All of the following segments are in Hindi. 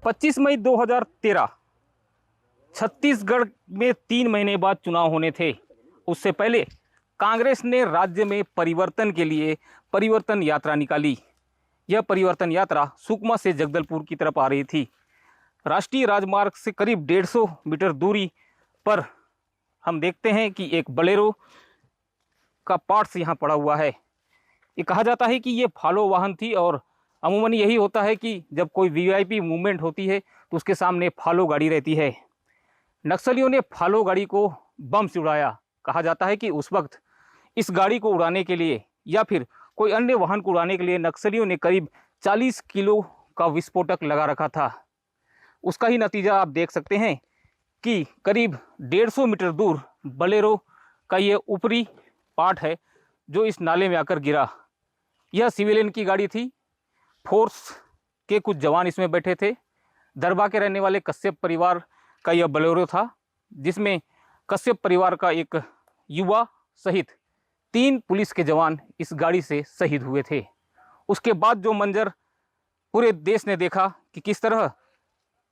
25 मई 2013 छत्तीसगढ़ में 3 महीने बाद चुनाव होने थे। उससे पहले कांग्रेस ने राज्य में परिवर्तन के लिए परिवर्तन यात्रा निकाली। यह परिवर्तन यात्रा सुकमा से जगदलपुर की तरफ आ रही थी। राष्ट्रीय राजमार्ग से करीब 150 मीटर दूरी पर हम देखते हैं कि एक बोलेरो का पार्ट्स यहाँ पड़ा हुआ है। ये कहा जाता है कि ये फॉलो वाहन थी और अमूमन यही होता है कि जब कोई वीआईपी मूवमेंट होती है तो उसके सामने फॉलो गाड़ी रहती है। नक्सलियों ने फॉलो गाड़ी को बम से उड़ाया। कहा जाता है कि उस वक्त इस गाड़ी को उड़ाने के लिए या फिर कोई अन्य वाहन को उड़ाने के लिए नक्सलियों ने करीब 40 किलो का विस्फोटक लगा रखा था। उसका ही नतीजा आप देख सकते हैं कि करीब 150 मीटर दूर बोलेरो का ये ऊपरी पार्ट है जो इस नाले में आकर गिरा। यह सिविलियन की गाड़ी थी। फोर्स के कुछ जवान इसमें बैठे थे। दरबा के रहने वाले कश्यप परिवार का यह बोलेरो था, जिसमें कश्यप परिवार का एक युवा सहित 3 पुलिस के जवान इस गाड़ी से शहीद हुए थे। उसके बाद जो मंजर पूरे देश ने देखा कि किस तरह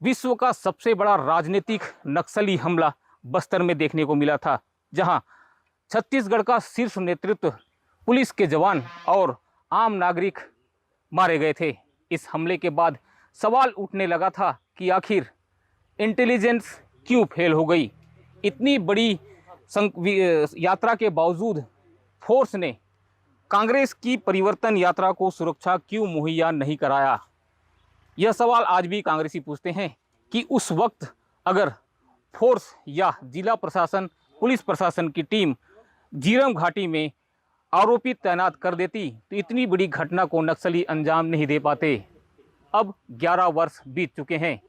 विश्व का सबसे बड़ा राजनीतिक नक्सली हमला बस्तर में देखने को मिला था, जहां छत्तीसगढ़ का शीर्ष नेतृत्व, पुलिस के जवान और आम नागरिक मारे गए थे। इस हमले के बाद सवाल उठने लगा था कि आखिर इंटेलिजेंस क्यों फेल हो गई। इतनी बड़ी यात्रा के बावजूद फोर्स ने कांग्रेस की परिवर्तन यात्रा को सुरक्षा क्यों मुहैया नहीं कराया। यह सवाल आज भी कांग्रेसी पूछते हैं कि उस वक्त अगर फोर्स या जिला प्रशासन, पुलिस प्रशासन की टीम झीरम घाटी में आरोपी तैनात कर देती तो इतनी बड़ी घटना को नक्सली अंजाम नहीं दे पाते। अब 11 वर्ष बीत चुके हैं।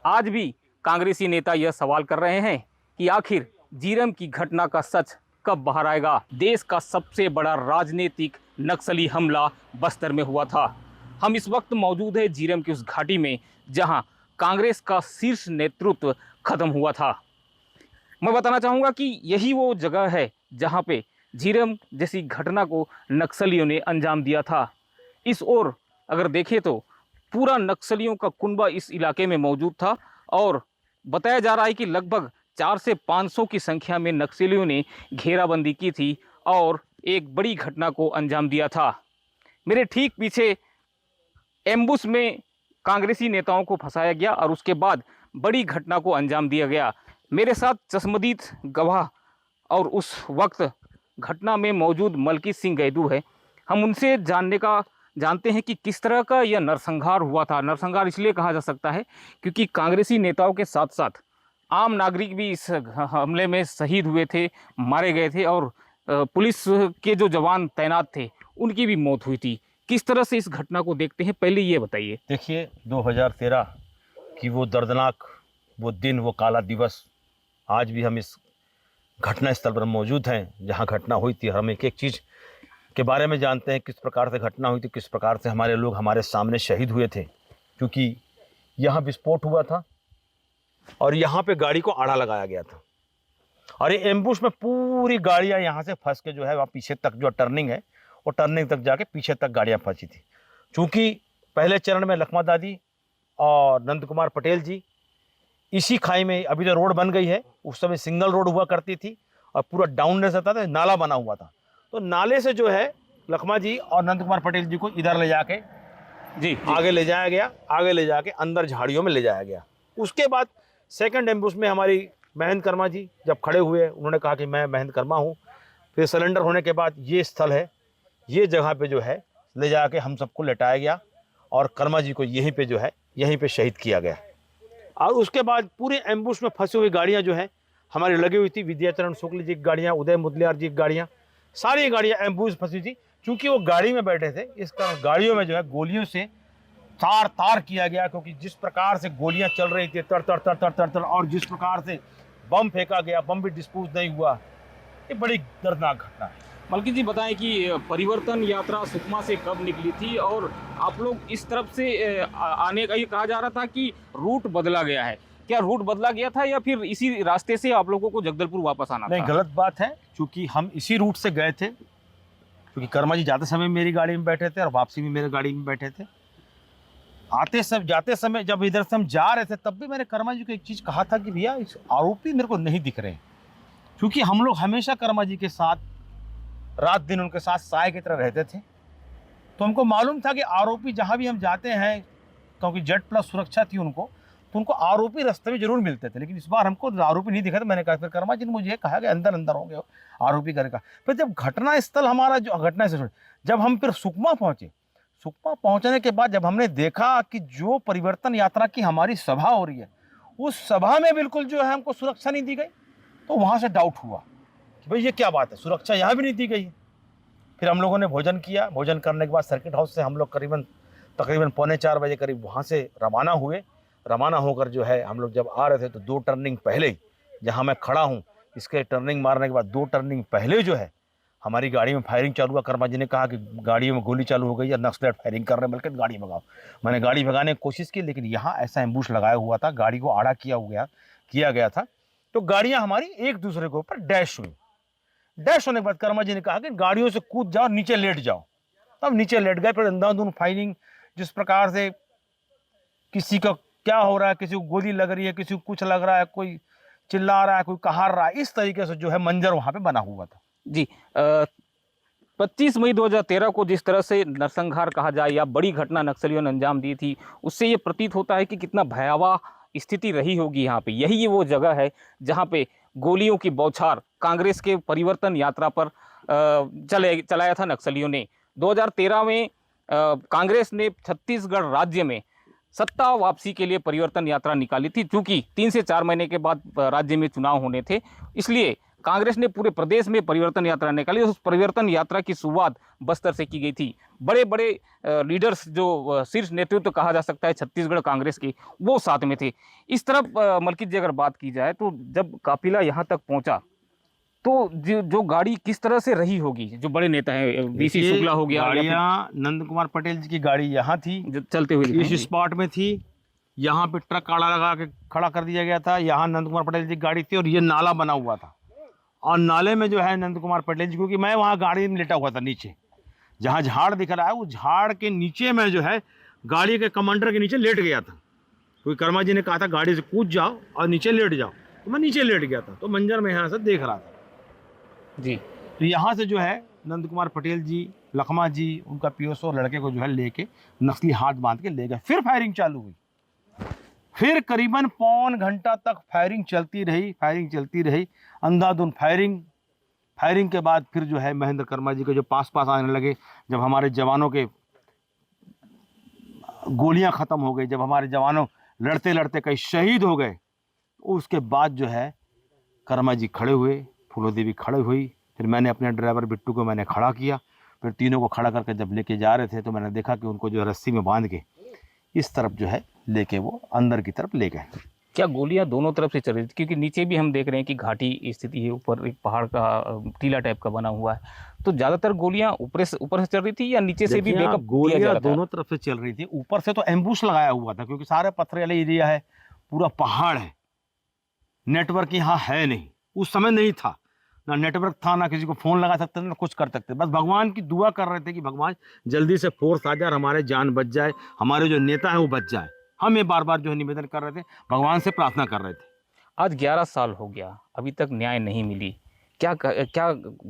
आज भी कांग्रेसी नेता यह सवाल कर रहे हैं कि आखिर झीरम की घटना का सच कब बाहर आएगा। देश का सबसे बड़ा राजनीतिक नक्सली हमला बस्तर में हुआ था। हम इस वक्त मौजूद है झीरम की उस घाटी में जहां कांग्रेस का शीर्ष नेतृत्व खत्म हुआ था। मैं बताना चाहूँगा कि यही वो जगह है जहां पे झीरम जैसी घटना को नक्सलियों ने अंजाम दिया था। इस ओर अगर देखें तो पूरा नक्सलियों का कुनबा इस इलाके में मौजूद था और बताया जा रहा है कि लगभग 400 से 500 की संख्या में नक्सलियों ने घेराबंदी की थी और एक बड़ी घटना को अंजाम दिया था। मेरे ठीक पीछे एम्बुश में कांग्रेसी नेताओं को फंसाया गया और उसके बाद बड़ी घटना को अंजाम दिया गया। मेरे साथ चश्मदीद गवाह और उस वक्त घटना में मौजूद मलकीत सिंह गैदू है। हम उनसे जानते हैं कि किस तरह का यह नरसंहार हुआ था। नरसंहार इसलिए कहा जा सकता है क्योंकि कांग्रेसी नेताओं के साथ साथ आम नागरिक भी इस हमले में शहीद हुए थे, मारे गए थे और पुलिस के जो जवान तैनात थे उनकी भी मौत हुई थी। किस तरह से इस घटना को देखते हैं, पहले ये बताइए। देखिए, 2013 की वो दर्दनाक वो दिन, वो काला दिवस, आज भी हम इस घटना स्थल पर मौजूद हैं जहां घटना हुई थी। हम एक एक चीज़ के बारे में जानते हैं, किस प्रकार से घटना हुई थी, किस प्रकार से हमारे लोग हमारे सामने शहीद हुए थे। क्योंकि यहाँ विस्फोट हुआ था और यहाँ पे गाड़ी को आड़ा लगाया गया था और ये एम्बुश में पूरी गाड़ियाँ यहाँ से फंस के जो है वहाँ पीछे तक जो टर्निंग है वो टर्निंग तक जाके पीछे तक गाड़ियाँ फंसी थी। चूँकि पहले चरण में लखमा दादी और नंद कुमार पटेल जी इसी खाई में, अभी जो रोड बन गई है उस समय सिंगल रोड हुआ करती थी और पूरा डाउननेस आता था, नाला बना हुआ था। तो नाले से जो है लखमा जी और नंद कुमार पटेल जी को इधर ले जाके आगे ले जाया गया, आगे ले जाके अंदर झाड़ियों में ले जाया गया। उसके बाद सेकंड एम्बुश में हमारी महेंद्र कर्मा जी जब खड़े हुए, उन्होंने कहा कि मैं महेंद्र कर्मा हूँ। फिर सिलेंडर होने के बाद ये स्थल है, ये जगह पे जो है ले जाके हम सबको लेटाया गया और कर्मा जी को यहीं पे जो है यहीं पे शहीद किया गया। और उसके बाद पूरे एम्बुश में फंसी हुई गाड़ियाँ जो है हमारी लगी हुई थी। विद्याचरण शुक्ल जी की गाड़ियाँ, उदय मुदलियार जी की गाड़ियाँ, सारी गाड़ियाँ एम्बुश फंसी थी। क्योंकि वो गाड़ी में बैठे थे, इस कारण गाड़ियों में जो है गोलियों से तार तार किया गया। क्योंकि जिस प्रकार से गोलियां चल रही थी तर तर तर तर तर तर, और जिस प्रकार से बम फेंका गया, बम भी डिस्पोज नहीं हुआ। ये बड़ी दर्दनाक घटना है। मलकीत जी बताएं कि परिवर्तन यात्रा सुकमा से कब निकली थी और आप लोग इस तरफ से आने का, ये कहा जा रहा था कि रूट बदला गया है। क्या रूट बदला गया था या फिर इसी रास्ते से आप लोगों को जगदलपुर वापस आना था? नहीं, गलत बात है। क्योंकि हम इसी रूट से गए थे, क्योंकि कर्मा जी जाते समय मेरी गाड़ी में बैठे थे और वापसी में मेरे गाड़ी में बैठे थे। आते सब जाते समय जब इधर से हम जा रहे थे तब भी मैंने कर्मा जी को एक चीज़ कहा था कि भैया इस आरोपी मेरे को नहीं दिख रहे हैं, क्योंकि हम लोग हमेशा कर्मा जी के साथ रात दिन उनके साथ साय की तरह रहते थे। तो हमको मालूम था कि आरोपी जहाँ भी हम जाते हैं, क्योंकि जेड प्लस सुरक्षा थी उनको, तो उनको आरोपी रास्ते में जरूर मिलते थे। लेकिन इस बार हमको आरोपी नहीं दिखा, तो मैंने कहा फिर कर्मा जी ने मुझे कहा कि अंदर अंदर होंगे आरोपी घर का। फिर जब घटना स्थल हमारा जो घटना से जब हम फिर सुकमा पहुंचे, सुकमा पहुंचने के बाद जब हमने देखा कि जो परिवर्तन यात्रा की हमारी सभा हो रही है, उस सभा में बिल्कुल जो है हमको सुरक्षा नहीं दी गई, तो वहाँ से डाउट हुआ कि भाई ये क्या बात है, सुरक्षा यहाँ भी नहीं दी गई। फिर हम लोगों ने भोजन किया, भोजन करने के बाद सर्किट हाउस से हम लोग तकरीबन 3:45 बजे करीब वहाँ से रवाना हुए। रवाना होकर जो है हम लोग जब आ रहे थे तो 2 टर्निंग पहले, जहाँ मैं खड़ा हूँ इसके टर्निंग मारने के बाद 2 टर्निंग पहले जो है हमारी गाड़ी में फायरिंग चालू हुआ। कर्मा जी ने कहा कि गाड़ी में गोली चालू हो गई है, नक्सलेट फायरिंग कर रहे हैं, बल्कि गाड़ी भगाओ। मैंने गाड़ी भगाने की कोशिश की, लेकिन यहाँ ऐसा एम्बुश लगाया हुआ था, गाड़ी को आड़ा किया गया था, तो गाड़ियाँ हमारी एक दूसरे के ऊपर डैश हुई। डैश होने के बाद कर्मा जी ने कहा कि गाड़ियों से कूद जाओ, नीचे लेट जाओ। तब नीचे लेट गए। फिर अंधाधुंध फायरिंग, जिस प्रकार से किसी का क्या हो रहा है, किसी को गोली लग रही है, किसी को कुछ लग रहा है, कोई चिल्ला रहा है, कोई कहार रहा है, इस तरीके से जो है मंजर वहां पे बना हुआ था। जी 25 मई 2013 को जिस तरह से नरसंहार कहा जाए या बड़ी घटना नक्सलियों ने अंजाम दी थी, उससे ये प्रतीत होता है कि कितना भयावह स्थिति रही होगी यहाँ पे। यही वो जगह है जहाँ पे गोलियों की बौछार कांग्रेस के परिवर्तन यात्रा पर चलाया था नक्सलियों ने। 2013 में कांग्रेस ने छत्तीसगढ़ राज्य में सत्ता वापसी के लिए परिवर्तन यात्रा निकाली थी। चूंकि 3 से 4 महीने के बाद राज्य में चुनाव होने थे, इसलिए कांग्रेस ने पूरे प्रदेश में परिवर्तन यात्रा निकाली। उस परिवर्तन यात्रा की शुरुआत बस्तर से की गई थी। बड़े बड़े लीडर्स, जो शीर्ष नेतृत्व कहा जा सकता है छत्तीसगढ़ कांग्रेस के, वो साथ में थे। इस तरफ मलकित जी अगर बात की जाए तो जब काफिला यहाँ तक पहुंचा तो जो गाड़ी किस तरह से रही होगी, जो बड़े नेता हैं, बीसी शुक्ला हो गया, गाड़ियाँ नंद कुमार पटेल जी की गाड़ी यहाँ थी, जो चलते हुए इस स्पॉट में थी। यहाँ पे ट्रक आड़ा लगा के खड़ा कर दिया गया था। यहाँ नंद कुमार पटेल जी की गाड़ी थी और ये नाला बना हुआ था, और नाले में जो है नंद कुमार पटेल जी, क्योंकि मैं वहाँ गाड़ी में लेटा हुआ था नीचे, जहाँ झाड़ दिख रहा है उस झाड़ के नीचे में जो है गाड़ी के कमांडर के नीचे लेट गया था। क्योंकि कर्मा जी ने कहा था गाड़ी से कूद जाओ और नीचे लेट जाओ, तो मैं नीचे लेट गया था। तो मंजर में यहाँ से देख रहा था जी। तो यहाँ से जो है नंद कुमार पटेल जी, लखमा जी, उनका पीओसो लड़के को जो है लेके नकली हाथ बांध के ले गए। फिर फायरिंग चालू हुई। फिर करीबन पौन घंटा तक फायरिंग चलती रही, अंधाधुंध फायरिंग के बाद फिर जो है महेंद्र कर्मा जी के जो पास आने लगे, जब हमारे जवानों के गोलियां खत्म हो गई, जब हमारे जवानों लड़ते लड़ते कई शहीद हो गए, उसके बाद जो है कर्मा जी खड़े हुए, फूलो देवी खड़े हुई। फिर मैंने अपने ड्राइवर बिट्टू को मैंने खड़ा किया। फिर तीनों को खड़ा करके जब लेके जा रहे थे तो मैंने देखा कि उनको जो रस्सी में बांध के इस तरफ जो है लेके वो अंदर की तरफ ले गए। क्या गोलियां दोनों तरफ से चल रही थी? क्योंकि नीचे भी हम देख रहे हैं कि घाटी स्थिति है, ऊपर एक पहाड़ का टीला टाइप का बना हुआ है, तो ज्यादातर गोलियां ऊपर से चल रही थी या नीचे से भी बैकअप दिया जा गोलियां रहा था? दोनों तरफ से चल रही थी। ऊपर से तो एम्बुश लगाया हुआ था, क्योंकि सारे पत्थर वाले एरिया है, पूरा पहाड़ है, नेटवर्क यहाँ है नहीं, उस समय नहीं था, ना नेटवर्क था, ना किसी को फोन लगा सकते थे, ना कुछ कर सकते। बस भगवान की दुआ कर रहे थे कि भगवान जल्दी से फोर्स आ जाए और हमारे जान बच जाए, हमारे जो नेता है वो बच जाए। हम ये बार बार जो है निवेदन कर रहे थे, भगवान से प्रार्थना कर रहे थे। आज 11 साल हो गया, अभी तक न्याय नहीं मिली। क्या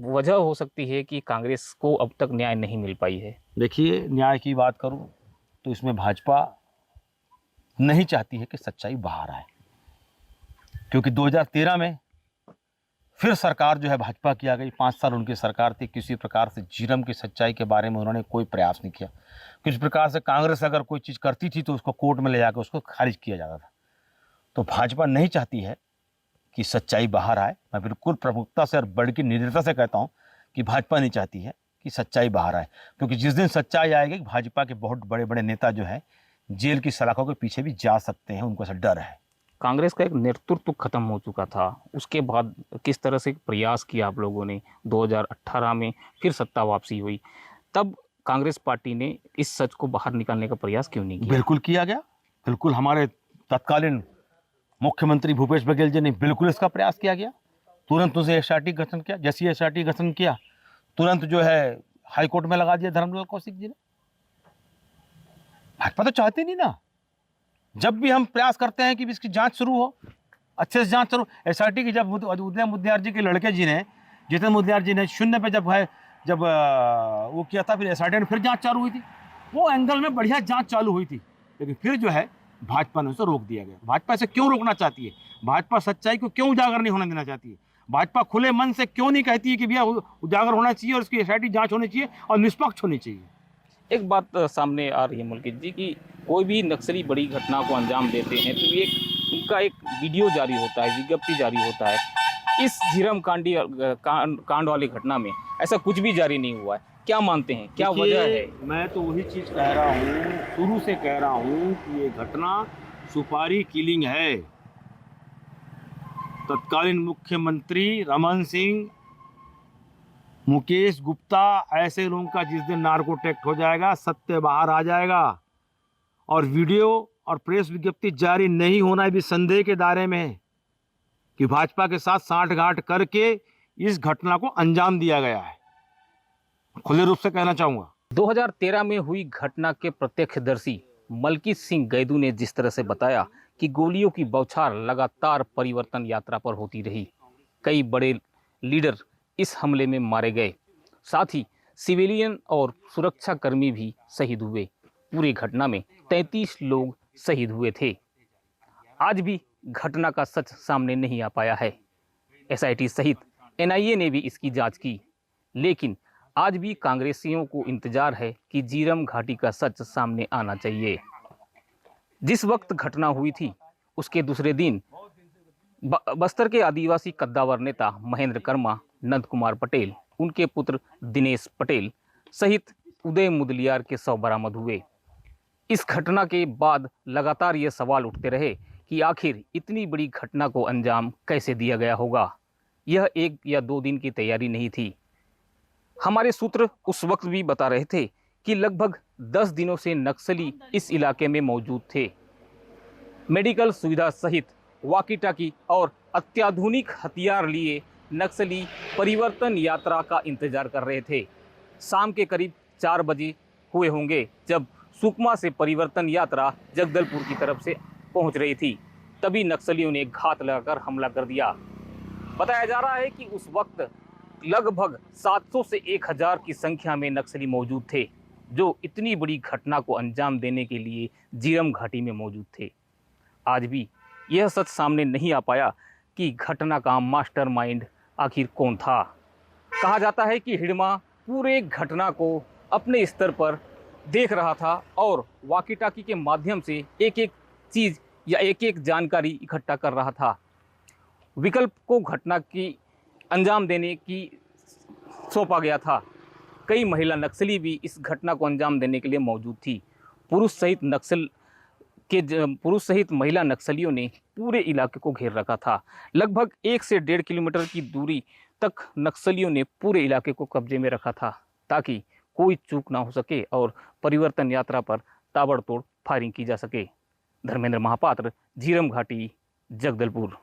वजह हो सकती है कि कांग्रेस को अब तक न्याय नहीं मिल पाई है? देखिए, न्याय की बात करूं तो इसमें भाजपा नहीं चाहती है कि सच्चाई बाहर आए, क्योंकि 2013 में फिर सरकार जो है भाजपा की आ गई। 5 साल उनकी सरकार थी, किसी प्रकार से जीरम की सच्चाई के बारे में उन्होंने कोई प्रयास नहीं किया। किस प्रकार से कांग्रेस अगर कोई चीज़ करती थी तो उसको कोर्ट में ले जाकर उसको खारिज किया जाता था। तो भाजपा नहीं चाहती है कि सच्चाई बाहर आए। मैं बिल्कुल प्रमुखता से और बड़ी की निर्दयता से कहता हूँ कि भाजपा नहीं चाहती है कि सच्चाई बाहर आए, क्योंकि जिस दिन सच्चाई आएगी भाजपा के बहुत बड़े बड़े नेता जो है जेल की सलाखों के पीछे भी जा सकते हैं, उनको ऐसा डर है। कांग्रेस का एक नेतृत्व खत्म हो चुका था, उसके बाद किस तरह से प्रयास किया आप लोगों ने? 2018 में फिर सत्ता वापसी हुई, तब कांग्रेस पार्टी ने इस सच को बाहर निकालने का प्रयास क्यों नहीं किया? बिल्कुल किया गया, बिल्कुल हमारे तत्कालीन मुख्यमंत्री भूपेश बघेल जी ने बिल्कुल इसका प्रयास किया गया। तुरंत उसे एसआईटी गठन किया। जैसे एसआईटी गठन किया तुरंत जो है हाईकोर्ट में लगा दिया धर्मलाल कौशिक जी ने। भाजपा तो चाहते नहीं ना। जब भी हम प्रयास करते हैं कि इसकी जांच शुरू हो, अच्छे से जांच शुरू, एसआईटी की जब उदय मुदलियार जी के लड़के जी ने, जितेंद्र मुदलियार जी ने 0 पे जब वो किया था, फिर एसआईटी ने फिर जांच चालू हुई थी, वो एंगल में बढ़िया जांच चालू हुई थी, लेकिन फिर जो है भाजपा ने उसे रोक दिया गया। भाजपा इसे क्यों रोकना चाहती है? भाजपा सच्चाई को क्यों उजागर नहीं होने देना चाहती है? भाजपा खुले मन से क्यों नहीं कहती है कि भैया उजागर होना चाहिए और इसकी एसआईटी जांच होनी चाहिए और निष्पक्ष होनी चाहिए? एक बात सामने आ रही है मुल्कित जी की कोई भी नक्सली बड़ी घटना को अंजाम देते हैं तो एक उनका एक वीडियो जारी होता है, विज्ञप्ति जारी होता है। इस झीरम कांड वाली घटना में ऐसा कुछ भी जारी नहीं हुआ है। क्या मानते हैं, क्या वजह है? मैं तो वही चीज कह रहा हूँ, शुरू से कह रहा हूँ कि ये घटना सुपारी किलिंग है। तत्कालीन मुख्यमंत्री रमन सिंह, मुकेश गुप्ता, ऐसे लोगों का जिस दिन नार्को टेक्ट हो जाएगा, सत्य बाहर आ जाएगा और वीडियो और प्रेस विज्ञप्ति जारी नहीं होना भी संदेह के दायरे में है कि भाजपा के साथ सांठगांठ करके इस घटना को अंजाम दिया गया है। खुले रूप से कहना चाहूंगा। 2013 में हुई घटना के प्रत्यक्षदर्शी मलकीत सिंह गैदू ने जिस तरह से बताया कि गोलियों की बौछार लगातार परिवर्तन यात्रा पर होती रही, कई बड़े लीडर इस हमले में मारे गए, साथ ही सिविलियन और सुरक्षाकर्मी भी शहीद हुए। पूरी घटना में 33 लोग शहीद हुए थे। आज भी घटना का सच सामने नहीं आ पाया है। एसआईटी सहित एनआईए ने भी इसकी जांच की, लेकिन आज भी कांग्रेसियों को इंतजार है कि झीरम घाटी का सच सामने आना चाहिए। जिस वक्त घटना हुई थी उसके दूसरे दिन बस्तर के आदिवासी कद्दावर नेता महेंद्र कर्मा, नंद कुमार पटेल, उनके पुत्र दिनेश पटेल सहित उदय मुदलियार के शव बरामद हुए। इस घटना के बाद लगातार ये सवाल उठते रहे कि आखिर इतनी बड़ी घटना को अंजाम कैसे दिया गया होगा। यह 1 या 2 दिन की तैयारी नहीं थी। हमारे सूत्र उस वक्त भी बता रहे थे कि लगभग 10 दिनों से नक्सली इस इलाके में मौजूद थे। मेडिकल सुविधा सहित वॉकी टॉकी और अत्याधुनिक हथियार लिए नक्सली परिवर्तन यात्रा का इंतजार कर रहे थे। शाम के करीब 4 बजे हुए होंगे जब सुकमा से परिवर्तन यात्रा जगदलपुर की तरफ से पहुंच रही थी, तभी नक्सलियों ने घात लगाकर हमला कर दिया। बताया जा रहा है कि उस वक्त लगभग 700 से 1000 की संख्या में नक्सली मौजूद थे, जो इतनी बड़ी घटना को अंजाम देने के लिए झीरम घाटी में मौजूद थे। आज भी यह सच सामने नहीं आ पाया कि घटना का मास्टरमाइंड आखिर कौन था। कहा जाता है कि हिडमा पूरे घटना को अपने स्तर पर देख रहा था और वॉकी टॉकी के माध्यम से एक-एक चीज़ या एक-एक जानकारी इकट्ठा कर रहा था। विकल्प को घटना की अंजाम देने की सौंपा गया था। कई महिला नक्सली भी इस घटना को अंजाम देने के लिए मौजूद थी। पुरुष सहित महिला नक्सलियों ने पूरे इलाके को घेर रखा था। लगभग 1 से 1.5 किलोमीटर की दूरी तक नक्सलियों ने पूरे इलाके को कब्जे में रखा था ताकि कोई चूक ना हो सके और परिवर्तन यात्रा पर ताबड़तोड़ फायरिंग की जा सके। धर्मेंद्र महापात्र, झीरम घाटी, जगदलपुर।